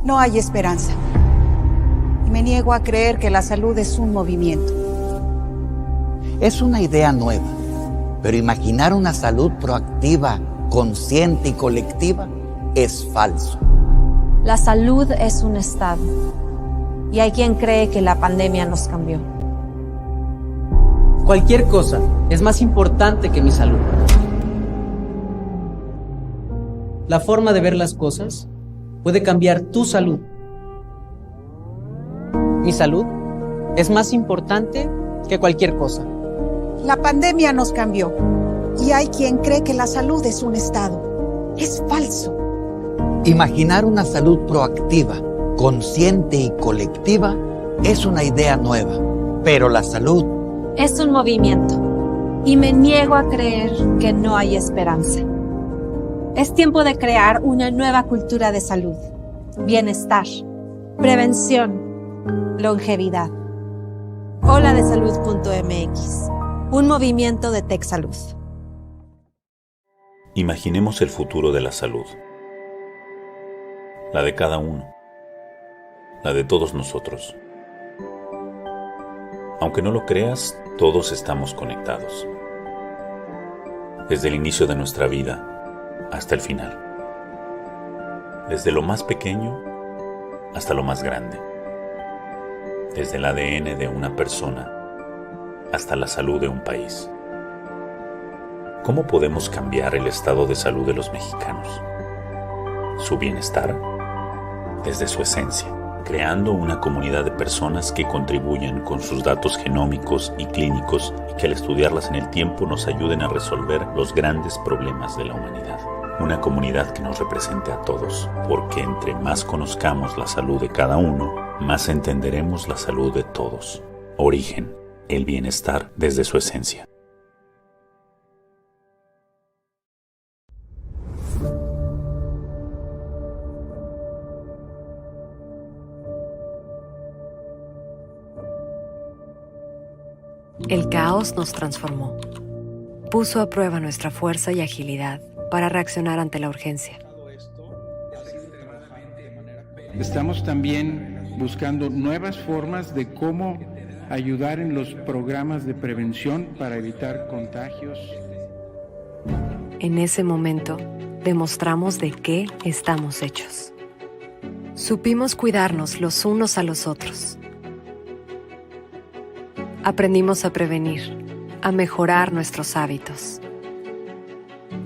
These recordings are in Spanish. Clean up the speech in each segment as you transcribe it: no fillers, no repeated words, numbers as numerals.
no hay esperanza. Y me niego a creer que la salud es un movimiento. Es una idea nueva, pero imaginar una salud proactiva, consciente y colectiva es falso. La salud es un estado, y hay quien cree que la pandemia nos cambió. Cualquier cosa es más importante que mi salud. La forma de ver las cosas puede cambiar tu salud. Mi salud es más importante que cualquier cosa. La pandemia nos cambió, y hay quien cree que la salud es un estado. Es falso. Imaginar una salud proactiva, consciente y colectiva es una idea nueva, pero la salud Es un movimiento, y me niego a creer que no hay esperanza. Es tiempo de crear una nueva cultura de salud, bienestar, prevención, longevidad. Holadesalud.mx, un movimiento de TechSalud. Imaginemos el futuro de la salud. La de cada uno. La de todos nosotros. Aunque no lo creas, todos estamos conectados. Desde el inicio de nuestra vida hasta el final. Desde lo más pequeño hasta lo más grande. Desde el ADN de una persona hasta la salud de un país. ¿Cómo podemos cambiar el estado de salud de los mexicanos? Su bienestar desde su esencia, creando una comunidad de personas que contribuyan con sus datos genómicos y clínicos y que al estudiarlas en el tiempo nos ayuden a resolver los grandes problemas de la humanidad. Una comunidad que nos represente a todos, porque entre más conozcamos la salud de cada uno, más entenderemos la salud de todos. Origen, el bienestar desde su esencia. El caos nos transformó. Puso a prueba nuestra fuerza y agilidad para reaccionar ante la urgencia. Estamos también buscando nuevas formas de cómo ayudar en los programas de prevención para evitar contagios. En ese momento, demostramos de qué estamos hechos. Supimos cuidarnos los unos a los otros. Aprendimos a prevenir, a mejorar nuestros hábitos.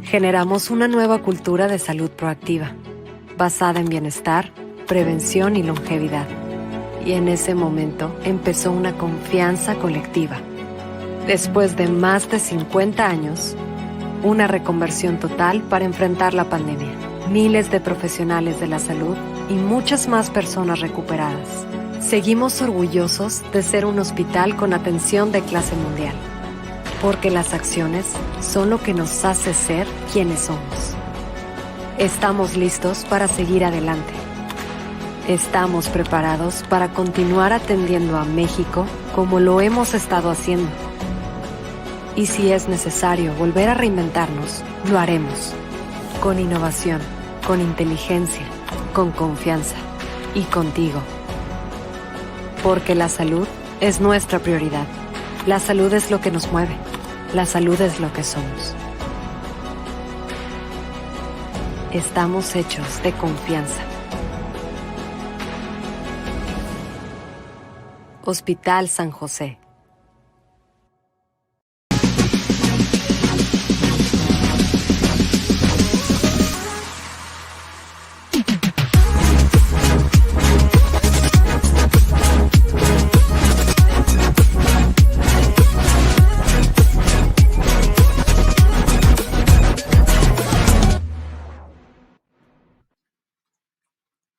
Generamos una nueva cultura de salud proactiva, basada en bienestar, prevención y longevidad. Y en ese momento empezó una confianza colectiva. Después de más de 50 años, una reconversión total para enfrentar la pandemia. Miles de profesionales de la salud y muchas más personas recuperadas. Seguimos orgullosos de ser un hospital con atención de clase mundial, porque las acciones son lo que nos hace ser quienes somos. Estamos listos para seguir adelante. Estamos preparados para continuar atendiendo a México como lo hemos estado haciendo. Y si es necesario volver a reinventarnos, lo haremos. Con innovación, con inteligencia, con confianza y contigo. Porque la salud es nuestra prioridad. La salud es lo que nos mueve. La salud es lo que somos. Estamos hechos de confianza. Hospital San José.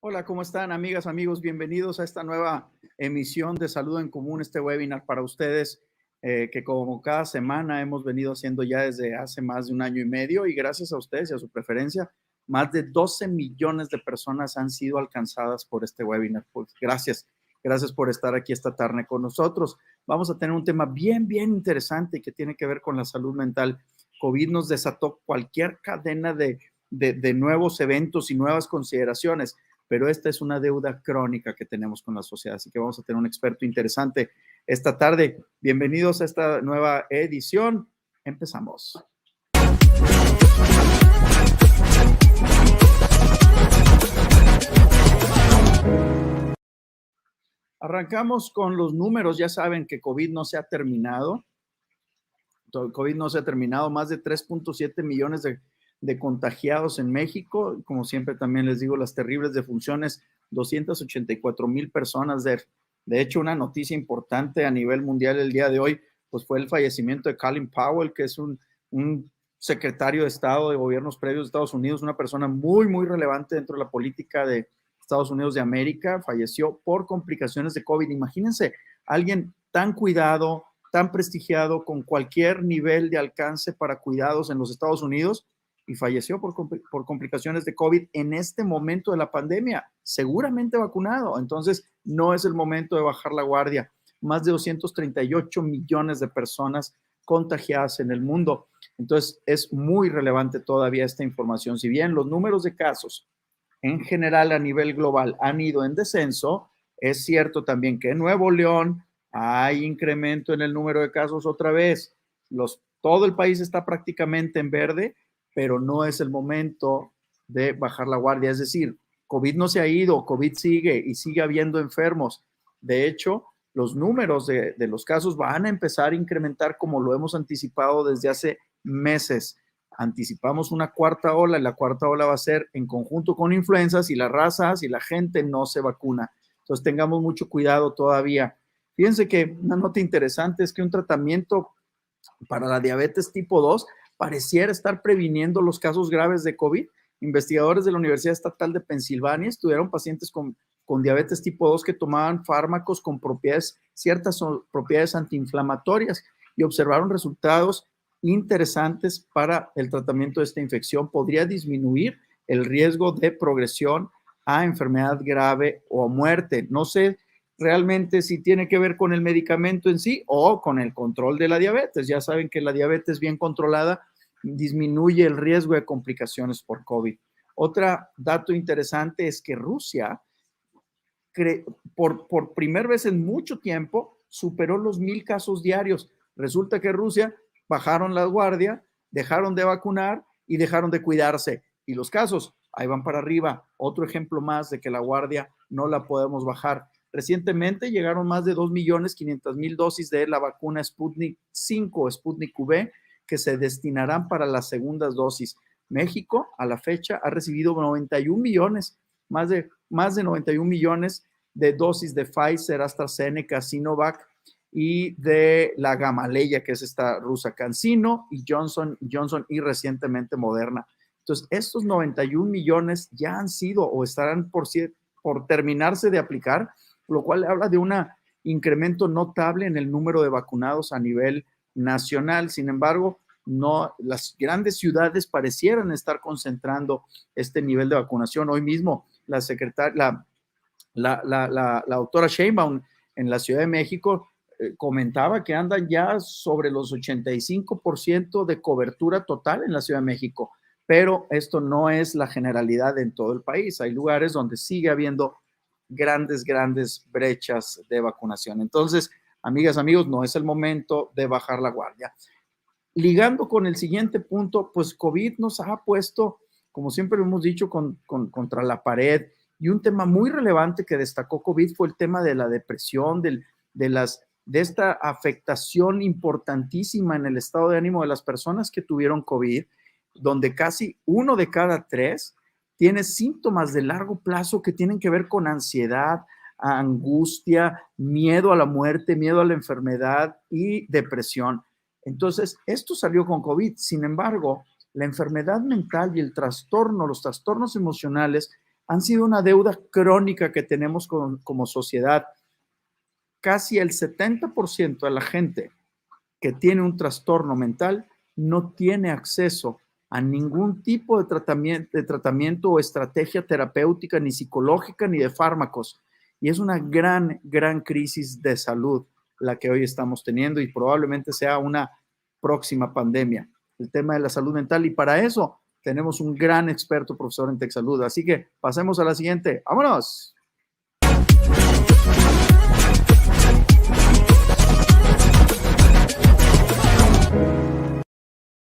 Hola, ¿cómo están, amigas, amigos? Bienvenidos a esta nueva emisión de Salud en Común, este webinar para ustedes que como cada semana hemos venido haciendo ya desde hace más de un año y medio, y gracias a ustedes y a su preferencia, más de 12 millones de personas han sido alcanzadas por este webinar. Pues gracias por estar aquí esta tarde con nosotros. Vamos a tener un tema bien interesante que tiene que ver con la salud mental. COVID nos desató cualquier cadena de nuevos eventos y nuevas consideraciones. pero esta es una deuda crónica que tenemos con la sociedad. Así que vamos a tener un experto interesante esta tarde. Bienvenidos a esta nueva edición. Empezamos. Arrancamos con los números. Ya saben que COVID no se ha terminado. COVID no se ha terminado. Más de 3.7 millones de contagiados en México. Como siempre también les digo, las terribles defunciones, 284,000 personas. De hecho, una noticia importante a nivel mundial el día de hoy, pues fue el fallecimiento de Colin Powell, que es un secretario de Estado de gobiernos previos de Estados Unidos, una persona muy, muy relevante dentro de la política de Estados Unidos de América. Falleció por complicaciones de COVID. Imagínense, alguien tan cuidado, tan prestigiado, con cualquier nivel de alcance para cuidados en los Estados Unidos, y falleció por complicaciones de COVID en este momento de la pandemia, seguramente vacunado. Entonces, no es el momento de bajar la guardia. Más de 238 millones de personas contagiadas en el mundo. Entonces, es muy relevante todavía esta información. Si bien los números de casos en general a nivel global han ido en descenso, es cierto también que en Nuevo León hay incremento en el número de casos otra vez. Todo el país está prácticamente en verde, pero no es el momento de bajar la guardia. Es decir, COVID no se ha ido, COVID sigue y sigue habiendo enfermos. De hecho, los números de los casos van a empezar a incrementar como lo hemos anticipado desde hace meses. Anticipamos una cuarta ola y la cuarta ola va a ser en conjunto con influencias si la raza, si la gente no se vacuna. Entonces tengamos mucho cuidado todavía. Fíjense que una nota interesante es que un tratamiento para la diabetes tipo 2 pareciera estar previniendo los casos graves de COVID. Investigadores de la Universidad Estatal de Pensilvania estudiaron pacientes con diabetes tipo 2 que tomaban fármacos con ciertas propiedades antiinflamatorias y observaron resultados interesantes para el tratamiento de esta infección. Podría disminuir el riesgo de progresión a enfermedad grave o a muerte. No sé realmente si tiene que ver con el medicamento en sí o con el control de la diabetes. Ya saben que la diabetes bien controlada disminuye el riesgo de complicaciones por COVID. Otro dato interesante es que Rusia, por primera vez en mucho tiempo, superó los 1,000 casos diarios. Resulta que Rusia bajaron la guardia, dejaron de vacunar y dejaron de cuidarse. Y los casos ahí van para arriba. Otro ejemplo más de que la guardia no la podemos bajar. Recientemente llegaron más de 2,500,000 dosis de la vacuna Sputnik 5 o Sputnik V que se destinarán para las segundas dosis. México, a la fecha, ha recibido 91 millones, más de 91 millones de dosis de Pfizer, AstraZeneca, Sinovac y de la Gamaleya, que es esta rusa, CanSino, y Johnson y recientemente Moderna. Entonces, estos 91 millones ya han sido o estarán por terminarse de aplicar, lo cual habla de un incremento notable en el número de vacunados a nivel nacional. Sin embargo, no, las grandes ciudades parecieran estar concentrando este nivel de vacunación. Hoy mismo la doctora Sheinbaum en la Ciudad de México comentaba que andan ya sobre los 85% de cobertura total en la Ciudad de México, pero esto no es la generalidad en todo el país. Hay lugares donde sigue habiendo grandes brechas de vacunación. Entonces, amigas, amigos, no es el momento de bajar la guardia. Ligando con el siguiente punto, pues COVID nos ha puesto, como siempre lo hemos dicho, contra la pared, y un tema muy relevante que destacó COVID fue el tema de la depresión, de esta afectación importantísima en el estado de ánimo de las personas que tuvieron COVID, donde casi 1 de cada 3 tiene síntomas de largo plazo que tienen que ver con ansiedad, angustia, miedo a la muerte, miedo a la enfermedad y depresión. Entonces, esto salió con COVID. Sin embargo, la enfermedad mental y los trastornos emocionales han sido una deuda crónica que tenemos como sociedad. Casi el 70% de la gente que tiene un trastorno mental no tiene acceso a ningún tipo de tratamiento o estrategia terapéutica, ni psicológica, ni de fármacos. Y es una gran crisis de salud la que hoy estamos teniendo y probablemente sea una próxima pandemia, el tema de la salud mental. Y para eso tenemos un gran experto profesor en TechSalud. Así que pasemos a la siguiente. ¡Vámonos!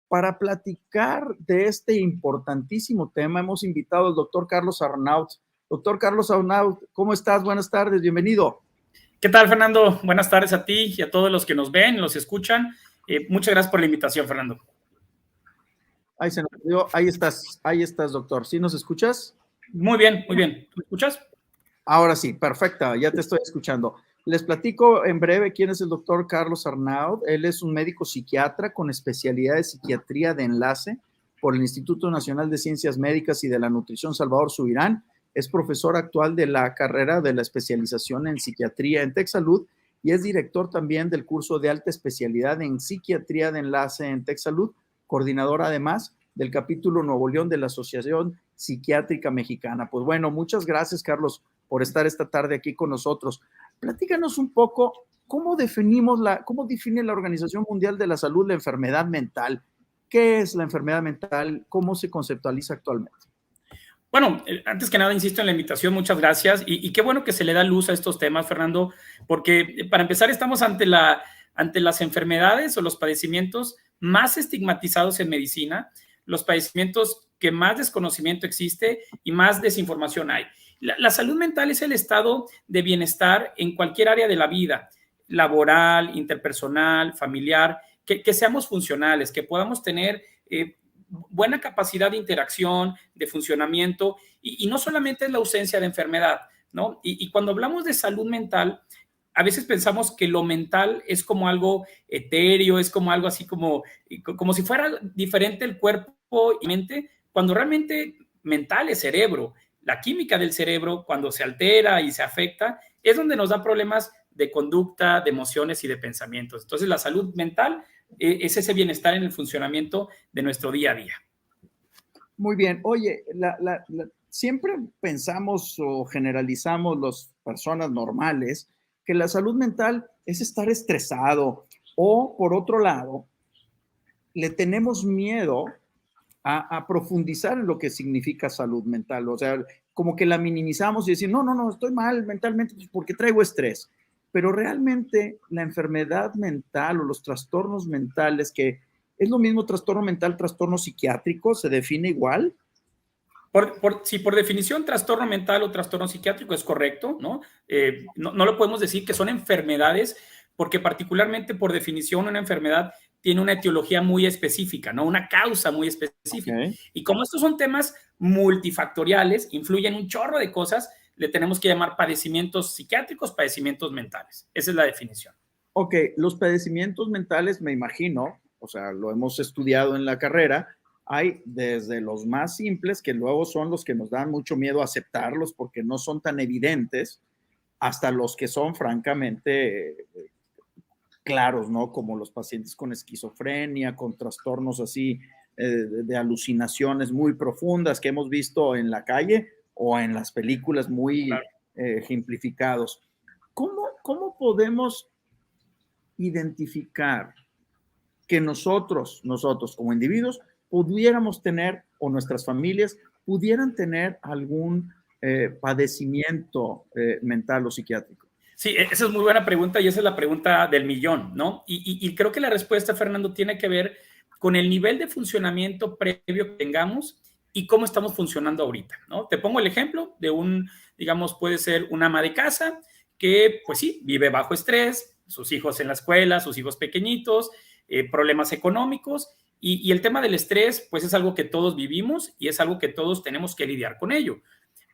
Para platicar de este importantísimo tema, hemos invitado al doctor Carlos Arnaut. Doctor Carlos Arnaut, ¿cómo estás? Buenas tardes, bienvenido. ¿Qué tal, Fernando? Buenas tardes a ti y a todos los que nos ven, nos escuchan. Muchas gracias por la invitación, Fernando. Ahí se nos dio. Ahí estás, doctor. ¿Sí nos escuchas? Muy bien, muy bien. ¿Me escuchas? Ahora sí, perfecta, ya te estoy escuchando. Les platico en breve quién es el doctor Carlos Arnaut. Él es un médico psiquiatra con especialidad de psiquiatría de enlace por el Instituto Nacional de Ciencias Médicas y de la Nutrición Salvador Subirán. Es profesor actual de la carrera de la especialización en psiquiatría en TechSalud y es director también del curso de alta especialidad en psiquiatría de enlace en TechSalud, coordinador además del capítulo Nuevo León de la Asociación Psiquiátrica Mexicana. Pues bueno, muchas gracias, Carlos, por estar esta tarde aquí con nosotros. Platícanos un poco cómo define la Organización Mundial de la Salud la enfermedad mental. ¿Qué es la enfermedad mental? ¿Cómo se conceptualiza actualmente? Bueno, antes que nada, insisto en la invitación, muchas gracias. Y qué bueno que se le da luz a estos temas, Fernando, porque para empezar estamos ante las enfermedades o los padecimientos más estigmatizados en medicina, los padecimientos que más desconocimiento existe y más desinformación hay. La salud mental es el estado de bienestar en cualquier área de la vida, laboral, interpersonal, familiar, que seamos funcionales, que podamos tener buena capacidad de interacción, de funcionamiento, y no solamente es la ausencia de enfermedad, ¿no? Y cuando hablamos de salud mental, a veces pensamos que lo mental es como algo etéreo, es como algo así como si fuera diferente el cuerpo y mente, cuando realmente mental es cerebro. La química del cerebro, cuando se altera y se afecta, es donde nos da problemas de conducta, de emociones y de pensamientos. Entonces, la salud mental es ese bienestar en el funcionamiento de nuestro día a día. Muy bien. Oye, siempre pensamos o generalizamos las personas normales que la salud mental es estar estresado o, por otro lado, le tenemos miedo a profundizar en lo que significa salud mental. O sea, como que la minimizamos y decir, no, estoy mal mentalmente porque traigo estrés. Pero realmente la enfermedad mental o los trastornos mentales, que es lo mismo trastorno mental, trastorno psiquiátrico, ¿se define igual? Sí, por definición, trastorno mental o trastorno psiquiátrico es correcto, ¿no? No lo podemos decir que son enfermedades, porque particularmente por definición una enfermedad tiene una etiología muy específica, ¿no? Una causa muy específica. Okay. Y como estos son temas multifactoriales, influyen un chorro de cosas, le tenemos que llamar padecimientos psiquiátricos, padecimientos mentales. Esa es la definición. Ok, los padecimientos mentales, me imagino, o sea, lo hemos estudiado en la carrera, hay desde los más simples, que luego son los que nos dan mucho miedo aceptarlos porque no son tan evidentes, hasta los que son francamente claros, ¿no? Como los pacientes con esquizofrenia, con trastornos así de alucinaciones muy profundas que hemos visto en la calle o en las películas muy ejemplificados. ¿Cómo podemos identificar que nosotros como individuos pudiéramos tener, o nuestras familias pudieran tener algún padecimiento mental o psiquiátrico? Sí, esa es muy buena pregunta y esa es la pregunta del millón, ¿no? Y creo que la respuesta, Fernando, tiene que ver con el nivel de funcionamiento previo que tengamos y cómo estamos funcionando ahorita, ¿no? Te pongo el ejemplo de puede ser una ama de casa que, pues sí, vive bajo estrés, sus hijos en la escuela, sus hijos pequeñitos, problemas económicos, y el tema del estrés, pues es algo que todos vivimos y es algo que todos tenemos que lidiar con ello.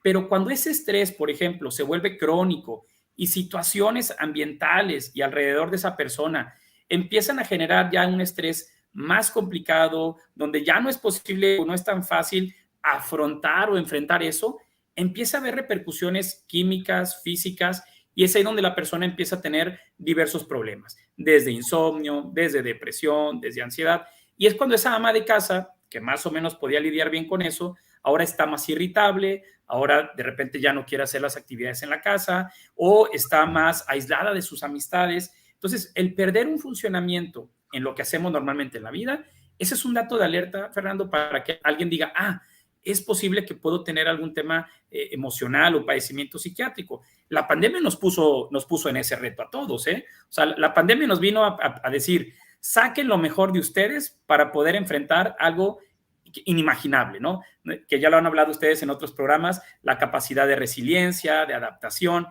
Pero cuando ese estrés, por ejemplo, se vuelve crónico y situaciones ambientales y alrededor de esa persona empiezan a generar ya un estrés más complicado, donde ya no es posible o no es tan fácil afrontar o enfrentar eso, empieza a haber repercusiones químicas, físicas, y es ahí donde la persona empieza a tener diversos problemas, desde insomnio, desde depresión, desde ansiedad, y es cuando esa ama de casa, que más o menos podía lidiar bien con eso, ahora está más irritable, ahora de repente ya no quiere hacer las actividades en la casa o está más aislada de sus amistades. Entonces, el perder un funcionamiento en lo que hacemos normalmente en la vida Ese es un dato de alerta, Fernando, para que alguien diga, es posible que puedo tener algún tema emocional o padecimiento psiquiátrico. La pandemia nos puso en ese reto a todos, ¿eh? O sea, la pandemia nos vino a decir, saquen lo mejor de ustedes para poder enfrentar algo inimaginable, ¿no? Que ya lo han hablado ustedes en otros programas, la capacidad de resiliencia, de adaptación,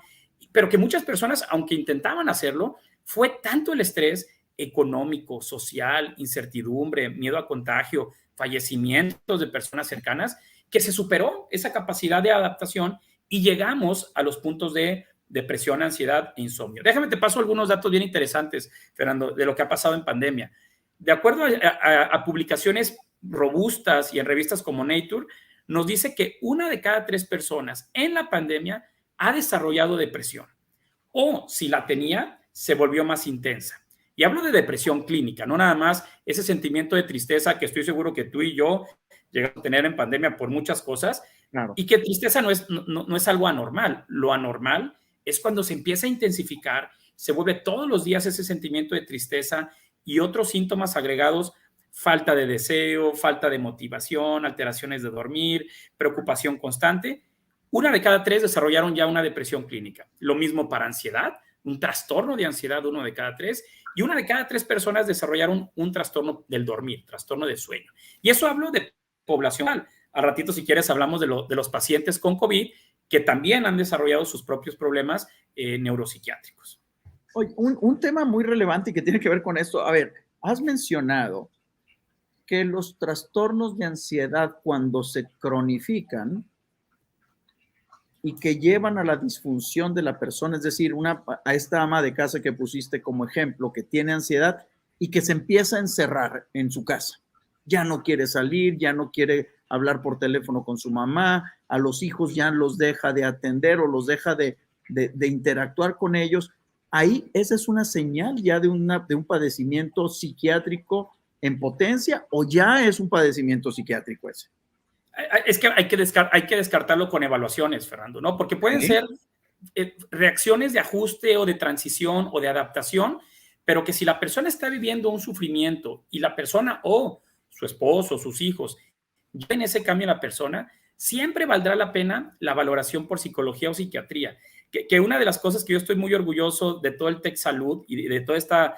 pero que muchas personas, aunque intentaban hacerlo, fue tanto el estrés económico, social, incertidumbre, miedo a contagio, fallecimientos de personas cercanas, que se superó esa capacidad de adaptación y llegamos a los puntos de depresión, ansiedad e insomnio. Déjame te paso algunos datos bien interesantes, Fernando, de lo que ha pasado en pandemia. De acuerdo a publicaciones robustas y en revistas como Nature, nos dice que 1 de cada 3 personas en la pandemia ha desarrollado depresión o si la tenía, se volvió más intensa. Y hablo de depresión clínica, no nada más ese sentimiento de tristeza que estoy seguro que tú y yo llegamos a tener en pandemia por muchas cosas, claro. Y que tristeza no es algo anormal. Lo anormal es cuando se empieza a intensificar, se vuelve todos los días ese sentimiento de tristeza y otros síntomas agregados, falta de deseo, falta de motivación, alteraciones de dormir, preocupación constante. 1 de cada 3 desarrollaron ya una depresión clínica. Lo mismo para ansiedad, un trastorno de ansiedad, 1 de cada 3, y 1 de cada 3 personas desarrollaron un trastorno del dormir, trastorno de sueño. Y eso hablo de poblacional. Al ratito, si quieres, hablamos de los pacientes con COVID que también han desarrollado sus propios problemas neuropsiquiátricos. Oye, un tema muy relevante y que tiene que ver con esto. A ver, has mencionado que los trastornos de ansiedad, cuando se cronifican y que llevan a la disfunción de la persona, es decir, a esta ama de casa que pusiste como ejemplo, que tiene ansiedad y que se empieza a encerrar en su casa. Ya no quiere salir, ya no quiere hablar por teléfono con su mamá, a los hijos ya los deja de atender o los deja de interactuar con ellos. Ahí esa es una señal ya de un padecimiento psiquiátrico en potencia, o ya es un padecimiento psiquiátrico ese. Es que hay que descartarlo con evaluaciones, Fernando, ¿no? Porque pueden ser reacciones de ajuste o de transición o de adaptación, pero que si la persona está viviendo un sufrimiento y la persona o su esposo, sus hijos, ya en ese cambio en la persona, siempre valdrá la pena la valoración por psicología o psiquiatría. Que una de las cosas que yo estoy muy orgulloso de todo el Tech Salud y de toda esta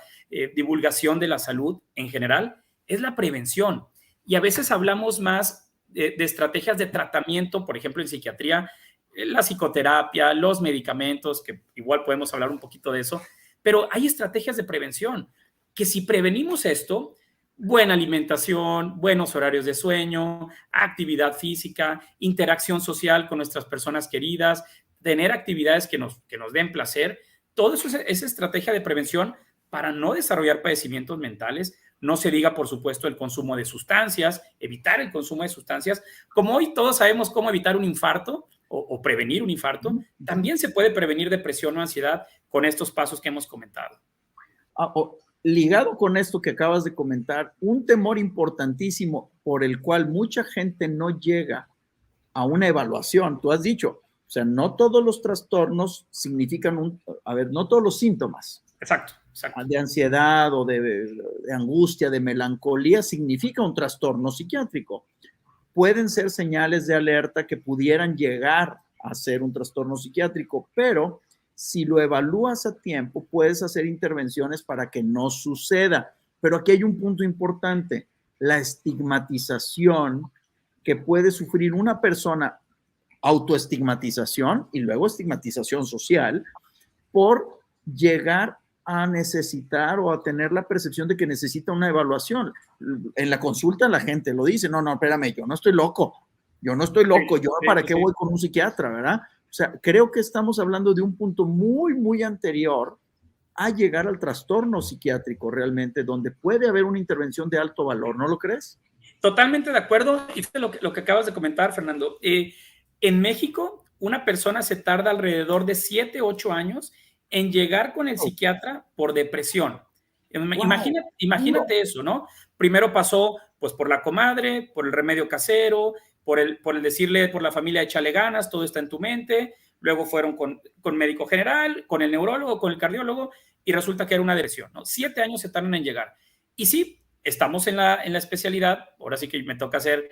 divulgación de la salud en general es la prevención. Y a veces hablamos más de estrategias de tratamiento, por ejemplo, en psiquiatría, la psicoterapia, los medicamentos, que igual podemos hablar un poquito de eso, pero hay estrategias de prevención que si prevenimos esto, buena alimentación, buenos horarios de sueño, actividad física, interacción social con nuestras personas queridas, tener actividades que nos den placer, todo eso es estrategia de prevención para no desarrollar padecimientos mentales. No se diga, por supuesto, el consumo de sustancias, evitar el consumo de sustancias. Como hoy todos sabemos cómo evitar un infarto o prevenir un infarto, también se puede prevenir depresión o ansiedad con estos pasos que hemos comentado. Ligado con esto que acabas de comentar, un temor importantísimo por el cual mucha gente no llega a una evaluación, tú has dicho, o sea, no todos los trastornos significan no todos los síntomas. Exacto. De ansiedad o de angustia, de melancolía, significa un trastorno psiquiátrico. Pueden ser señales de alerta que pudieran llegar a ser un trastorno psiquiátrico, pero si lo evalúas a tiempo, puedes hacer intervenciones para que no suceda. Pero aquí hay un punto importante, la estigmatización que puede sufrir una persona, autoestigmatización y luego estigmatización social, por llegar a necesitar o a tener la percepción de que necesita una evaluación. En la consulta la gente lo dice, no, espérame, yo no estoy loco, yo ¿para qué voy con un psiquiatra, verdad? O sea, creo que estamos hablando de un punto muy, muy anterior a llegar al trastorno psiquiátrico realmente, donde puede haber una intervención de alto valor, ¿no lo crees? Totalmente de acuerdo, y lo que acabas de comentar, Fernando. En México, una persona se tarda alrededor de 7, 8 años en llegar con el psiquiatra por depresión. Imagínate eso, ¿no? Primero pasó pues por la comadre, por el remedio casero, por el decirle por la familia échale ganas, todo está en tu mente, luego fueron con médico general, con el neurólogo, con el cardiólogo, y resulta que era una depresión, ¿no? 7 años se tardan en llegar. Y sí, estamos en la especialidad, ahora sí que me toca ser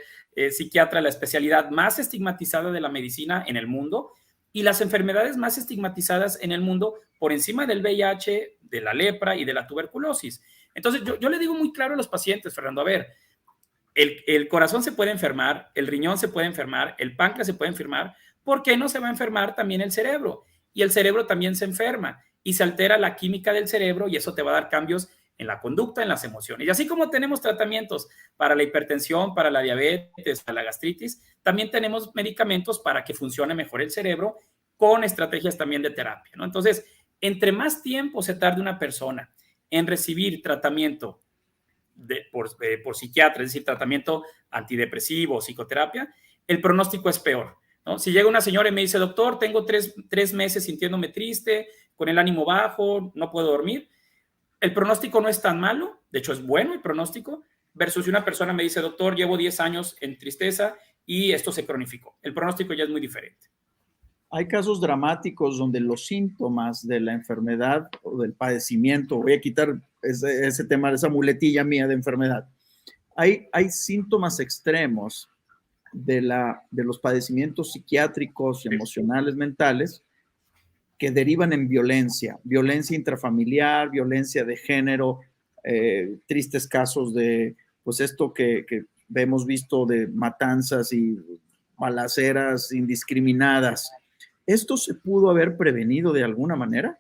psiquiatra, la especialidad más estigmatizada de la medicina en el mundo y las enfermedades más estigmatizadas en el mundo por encima del VIH, de la lepra y de la tuberculosis. Entonces, yo le digo muy claro a los pacientes, Fernando, a ver, el corazón se puede enfermar, el riñón se puede enfermar, el páncreas se puede enfermar, ¿por qué no se va a enfermar también el cerebro? Y el cerebro también se enferma y se altera la química del cerebro y eso te va a dar cambios en la conducta, en las emociones. Y así como tenemos tratamientos para la hipertensión, para la diabetes, para la gastritis, también tenemos medicamentos para que funcione mejor el cerebro con estrategias también de terapia, ¿no? Entonces, entre más tiempo se tarde una persona en recibir tratamiento por psiquiatra, es decir, tratamiento antidepresivo, psicoterapia, el pronóstico es peor, ¿no? Si llega una señora y me dice, doctor, tengo tres meses sintiéndome triste, con el ánimo bajo, no puedo dormir, el pronóstico no es tan malo, de hecho es bueno el pronóstico, versus si una persona me dice, doctor, llevo 10 años en tristeza y esto se cronificó. El pronóstico ya es muy diferente. Hay casos dramáticos donde los síntomas de la enfermedad o del padecimiento, voy a quitar ese tema, esa muletilla mía de enfermedad, hay síntomas extremos de los padecimientos psiquiátricos, emocionales, mentales, que derivan en violencia intrafamiliar, violencia de género, tristes casos de, pues esto que hemos visto de matanzas y balaceras indiscriminadas. ¿Esto se pudo haber prevenido de alguna manera?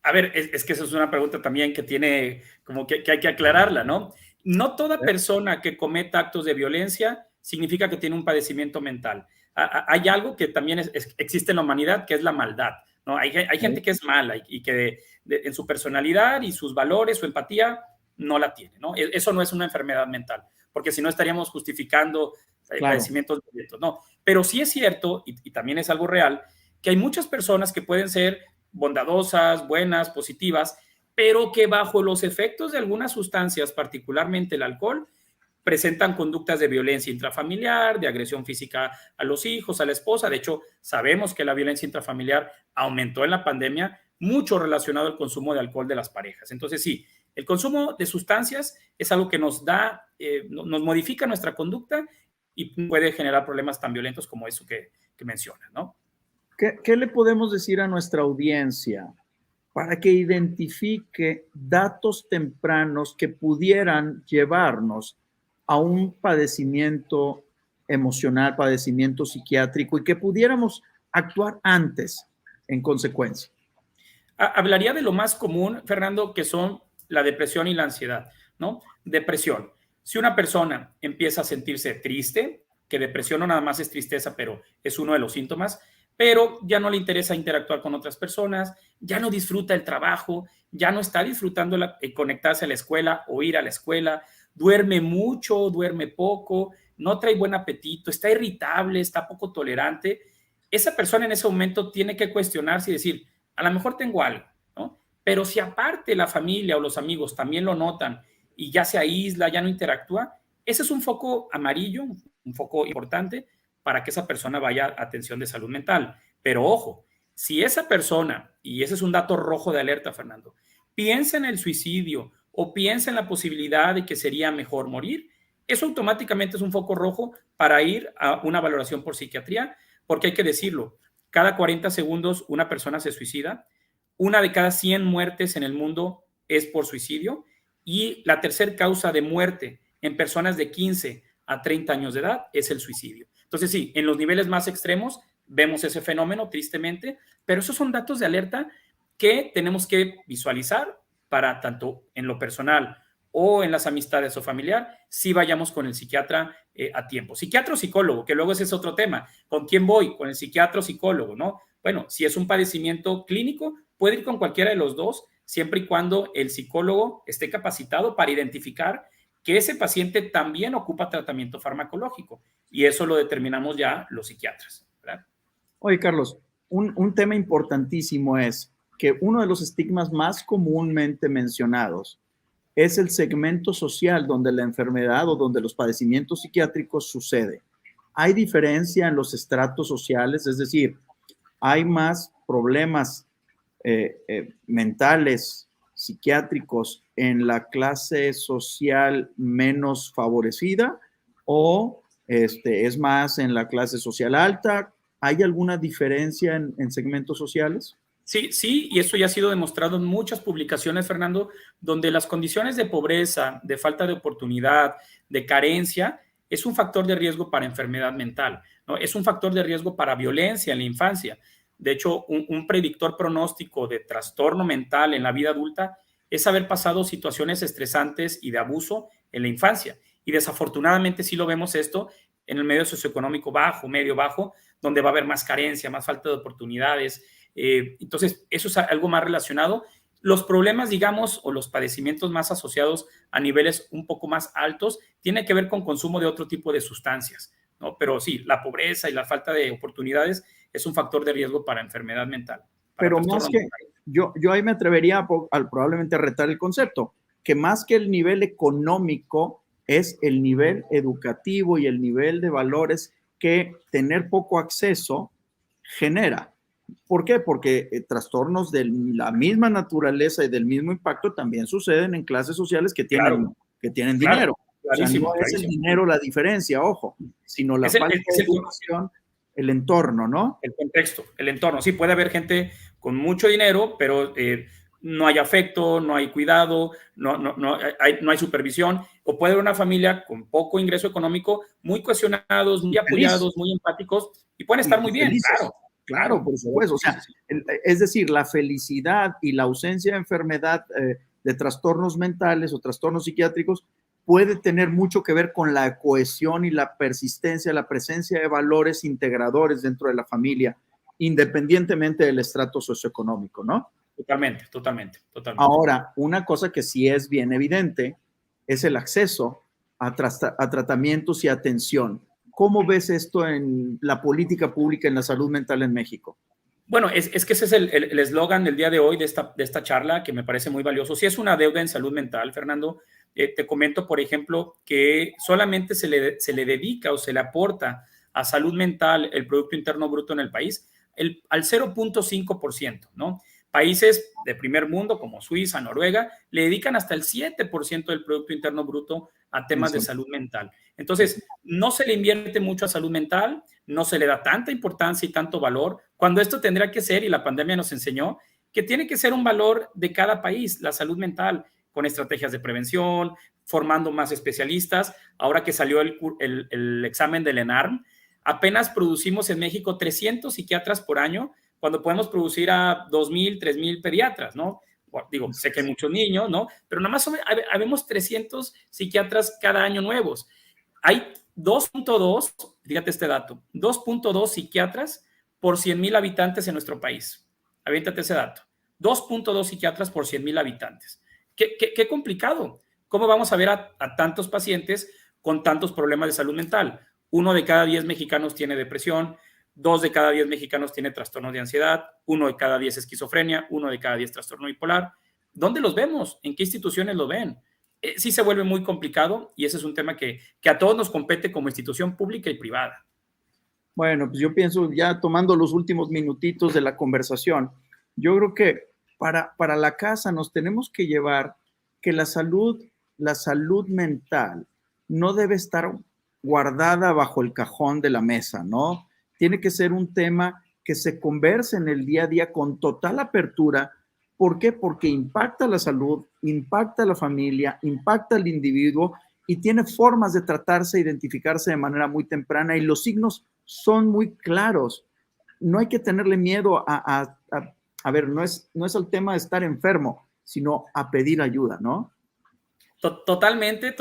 A ver, es que esa es una pregunta también que tiene como que hay que aclararla, ¿no? No toda persona que cometa actos de violencia significa que tiene un padecimiento mental. Hay algo que también existe en la humanidad, que es la maldad, ¿no? Hay gente que es mala y que en su personalidad y sus valores, su empatía, no la tiene, ¿no? Eso no es una enfermedad mental, porque si no estaríamos justificando padecimientos violentos, ¿no? Pero sí es cierto, y también es algo real, que hay muchas personas que pueden ser bondadosas, buenas, positivas, pero que bajo los efectos de algunas sustancias, particularmente el alcohol, presentan conductas de violencia intrafamiliar, de agresión física a los hijos, a la esposa. De hecho, sabemos que la violencia intrafamiliar aumentó en la pandemia, mucho relacionado al consumo de alcohol de las parejas. Entonces, sí, el consumo de sustancias es algo que nos modifica nuestra conducta y puede generar problemas tan violentos como eso que mencionas, ¿no? ¿Qué le podemos decir a nuestra audiencia para que identifique datos tempranos que pudieran llevarnos a un padecimiento emocional, padecimiento psiquiátrico y que pudiéramos actuar antes en consecuencia? Hablaría de lo más común, Fernando, que son la depresión y la ansiedad, ¿no? Depresión. Si una persona empieza a sentirse triste, que depresión no nada más es tristeza, pero es uno de los síntomas, pero ya no le interesa interactuar con otras personas, ya no disfruta el trabajo, ya no está disfrutando conectarse a la escuela o ir a la escuela, duerme mucho, duerme poco, no trae buen apetito, está irritable, está poco tolerante, esa persona en ese momento tiene que cuestionarse y decir, a lo mejor tengo algo, ¿no? Pero si aparte la familia o los amigos también lo notan y ya se aísla, ya no interactúa, ese es un foco amarillo, un foco importante para que esa persona vaya a atención de salud mental. Pero ojo, si esa persona, y ese es un dato rojo de alerta, Fernando, piensa en el suicidio o piensa en la posibilidad de que sería mejor morir, eso automáticamente es un foco rojo para ir a una valoración por psiquiatría, porque hay que decirlo, cada 40 segundos una persona se suicida, una de cada 100 muertes en el mundo es por suicidio y la tercera causa de muerte en personas de 15 a 30 años de edad es el suicidio. Entonces sí, en los niveles más extremos vemos ese fenómeno tristemente, pero esos son datos de alerta que tenemos que visualizar para tanto en lo personal o en las amistades o familiar, si vayamos con el psiquiatra a tiempo. Psiquiatra o psicólogo, que luego ese es otro tema. ¿Con quién voy? Con el psiquiatra o psicólogo, ¿no? Bueno, si es un padecimiento clínico, puede ir con cualquiera de los dos, siempre y cuando el psicólogo esté capacitado para identificar que ese paciente también ocupa tratamiento farmacológico. Y eso lo determinamos ya los psiquiatras, ¿verdad? Oye, Carlos, un tema importantísimo es que uno de los estigmas más comúnmente mencionados es el segmento social donde la enfermedad o donde los padecimientos psiquiátricos sucede. ¿Hay diferencia en los estratos sociales? Es decir, ¿hay más problemas mentales, psiquiátricos en la clase social menos favorecida o es más en la clase social alta? ¿Hay alguna diferencia en segmentos sociales? Sí, y eso ya ha sido demostrado en muchas publicaciones, Fernando, donde las condiciones de pobreza, de falta de oportunidad, de carencia, es un factor de riesgo para enfermedad mental, ¿no? Es un factor de riesgo para violencia en la infancia. De hecho, un predictor pronóstico de trastorno mental en la vida adulta es haber pasado situaciones estresantes y de abuso en la infancia. Y desafortunadamente sí lo vemos esto en el medio socioeconómico bajo, medio bajo, donde va a haber más carencia, más falta de oportunidades. Entonces, eso es algo más relacionado. Los problemas, digamos, o los padecimientos más asociados a niveles un poco más altos tienen que ver con consumo de otro tipo de sustancias, ¿no? Pero sí, la pobreza y la falta de oportunidades es un factor de riesgo para enfermedad mental. Pero más que, yo ahí me atrevería a probablemente retar el concepto, que más que el nivel económico es el nivel educativo y el nivel de valores que tener poco acceso genera. ¿Por qué? Porque trastornos de la misma naturaleza y del mismo impacto también suceden en clases sociales que tienen dinero. O sea, no es el dinero la diferencia, ojo, sino la falta de educación, el entorno, ¿no? El contexto, el entorno. Sí, puede haber gente con mucho dinero, pero no hay afecto, no hay cuidado, no hay supervisión, o puede haber una familia con poco ingreso económico, muy cohesionados, muy apoyados, muy empáticos, y pueden estar muy bien, Claro, por supuesto. O sea, es decir, la felicidad y la ausencia de enfermedad de trastornos mentales o trastornos psiquiátricos puede tener mucho que ver con la cohesión y la persistencia, la presencia de valores integradores dentro de la familia, independientemente del estrato socioeconómico, ¿no? Totalmente. Ahora, una cosa que sí es bien evidente es el acceso a tratamientos y atención. ¿Cómo ves esto en la política pública en la salud mental en México? Bueno, es que ese es el eslogan del día de hoy de esta charla, que me parece muy valioso. Si es una deuda en salud mental, Fernando, te comento, por ejemplo, que solamente se le dedica o se le aporta a salud mental el Producto Interno Bruto en el país al 0.5%, ¿no? Países de primer mundo como Suiza, Noruega, le dedican hasta el 7% del Producto Interno Bruto a temas de salud mental. Entonces, no se le invierte mucho a salud mental, no se le da tanta importancia y tanto valor, cuando esto tendría que ser, y la pandemia nos enseñó, que tiene que ser un valor de cada país, la salud mental, con estrategias de prevención, formando más especialistas. Ahora que salió el examen del ENARM, apenas producimos en México 300 psiquiatras por año, cuando podemos producir a 2,000, 3,000 pediatras, ¿no? Bueno, digo, sé que hay muchos niños, ¿no? Pero nada más habemos 300 psiquiatras cada año nuevos. Hay 2.2, fíjate este dato, 2.2 psiquiatras por 100,000 habitantes en nuestro país. Aviéntate ese dato. 2.2 psiquiatras por 100,000 habitantes. Qué complicado. ¿Cómo vamos a ver a tantos pacientes con tantos problemas de salud mental? 1 de cada 10 mexicanos tiene depresión, 2 de cada 10 mexicanos tiene trastorno de ansiedad, 1 de cada 10 esquizofrenia, 1 de cada 10 trastorno bipolar. ¿Dónde los vemos? ¿En qué instituciones lo ven? Sí se vuelve muy complicado y ese es un tema que a todos nos compete como institución pública y privada. Bueno, pues yo pienso, ya tomando los últimos minutitos de la conversación, yo creo que para la casa nos tenemos que llevar que la salud mental no debe estar guardada bajo el cajón de la mesa, ¿no? Tiene que ser un tema que se converse en el día a día con total apertura. ¿Por qué? Porque impacta la salud, impacta la familia, impacta al individuo y tiene formas de tratarse, identificarse de manera muy temprana y los signos son muy claros. No hay que tenerle miedo a ver, no es el tema de estar enfermo, sino a pedir ayuda, ¿no? Totalmente.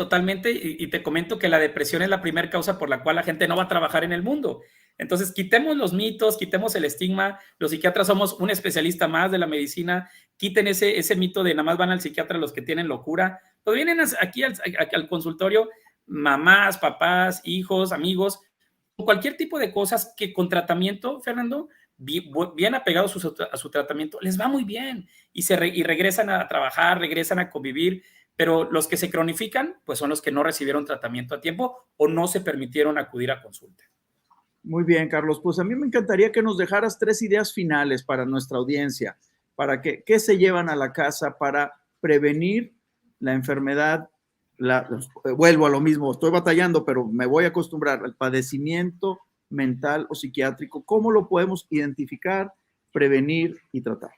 Y te comento que la depresión es la primera causa por la cual la gente no va a trabajar en el mundo. Entonces, quitemos los mitos, quitemos el estigma. Los psiquiatras somos un especialista más de la medicina. Quiten ese mito de nada más van al psiquiatra los que tienen locura. Pues vienen aquí al consultorio mamás, papás, hijos, amigos, cualquier tipo de cosas que con tratamiento, Fernando, bien apegados a su tratamiento, les va muy bien y regresan a trabajar, regresan a convivir. Pero los que se cronifican, pues son los que no recibieron tratamiento a tiempo o no se permitieron acudir a consulta. Muy bien, Carlos. Pues a mí me encantaría que nos dejaras 3 ideas finales para nuestra audiencia, para qué se llevan a la casa para prevenir la enfermedad, vuelvo a lo mismo, estoy batallando, pero me voy a acostumbrar al padecimiento mental o psiquiátrico. ¿Cómo lo podemos identificar, prevenir y tratar?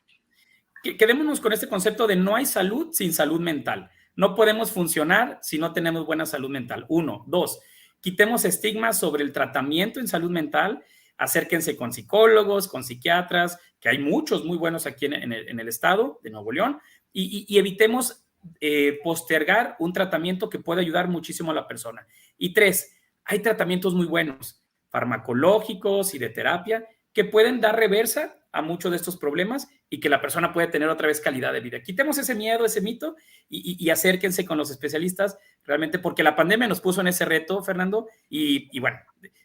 Quedémonos con este concepto de no hay salud sin salud mental. No podemos funcionar si no tenemos buena salud mental. 1, 2, quitemos estigmas sobre el tratamiento en salud mental. Acérquense con psicólogos, con psiquiatras, que hay muchos muy buenos aquí en el estado de Nuevo León, y evitemos postergar un tratamiento que puede ayudar muchísimo a la persona. Y 3, hay tratamientos muy buenos, farmacológicos y de terapia, que pueden dar reversa a muchos de estos problemas y que la persona puede tener otra vez calidad de vida. Quitemos ese miedo, ese mito y acérquense con los especialistas realmente, porque la pandemia nos puso en ese reto, Fernando, y bueno,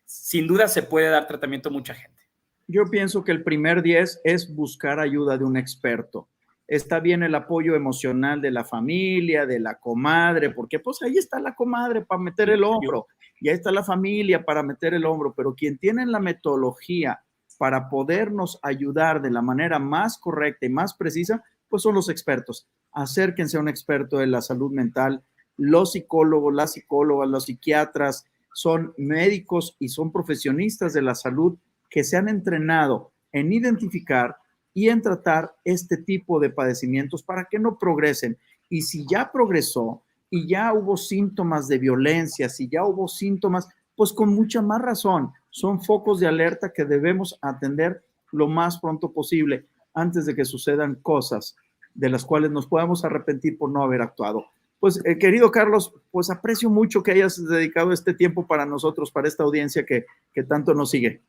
sin duda se puede dar tratamiento a mucha gente. Yo pienso que el primer 10 es buscar ayuda de un experto. Está bien el apoyo emocional de la familia, de la comadre, porque pues ahí está la comadre para meter el hombro, y ahí está la familia para meter el hombro, pero quien tiene la metodología para podernos ayudar de la manera más correcta y más precisa, pues son los expertos. Acérquense a un experto de la salud mental. Los psicólogos, las psicólogas, los psiquiatras son médicos y son profesionistas de la salud que se han entrenado en identificar y en tratar este tipo de padecimientos para que no progresen. Y si ya progresó y ya hubo síntomas de violencia, si ya hubo síntomas, pues con mucha más razón, son focos de alerta que debemos atender lo más pronto posible antes de que sucedan cosas de las cuales nos podamos arrepentir por no haber actuado. Pues, querido Carlos, pues aprecio mucho que hayas dedicado este tiempo para nosotros, para esta audiencia que tanto nos sigue.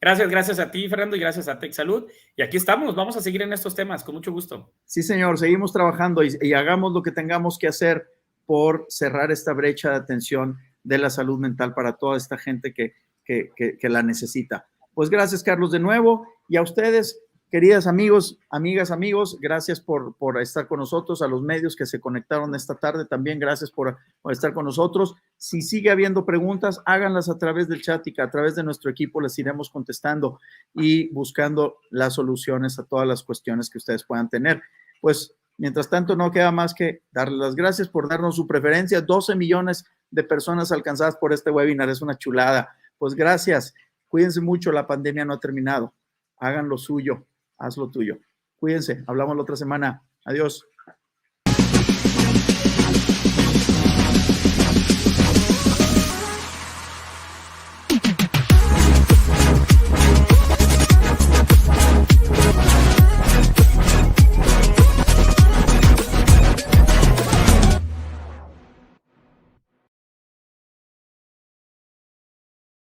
Gracias a ti, Fernando, y gracias a TechSalud. Y aquí estamos, vamos a seguir en estos temas, con mucho gusto. Sí, señor, seguimos trabajando y hagamos lo que tengamos que hacer por cerrar esta brecha de atención de la salud mental para toda esta gente que la necesita. Pues gracias, Carlos, de nuevo, y a ustedes, queridas amigas, amigos, gracias por estar con nosotros, a los medios que se conectaron esta tarde, también gracias por estar con nosotros. Si sigue habiendo preguntas, háganlas a través del chat y que a través de nuestro equipo les iremos contestando y buscando las soluciones a todas las cuestiones que ustedes puedan tener. Pues, mientras tanto, no queda más que darles las gracias por darnos su preferencia. 12 millones de personas alcanzadas por este webinar, es una chulada. Pues gracias, cuídense mucho, la pandemia no ha terminado. Hagan lo suyo, haz lo tuyo. Cuídense, hablamos la otra semana. Adiós.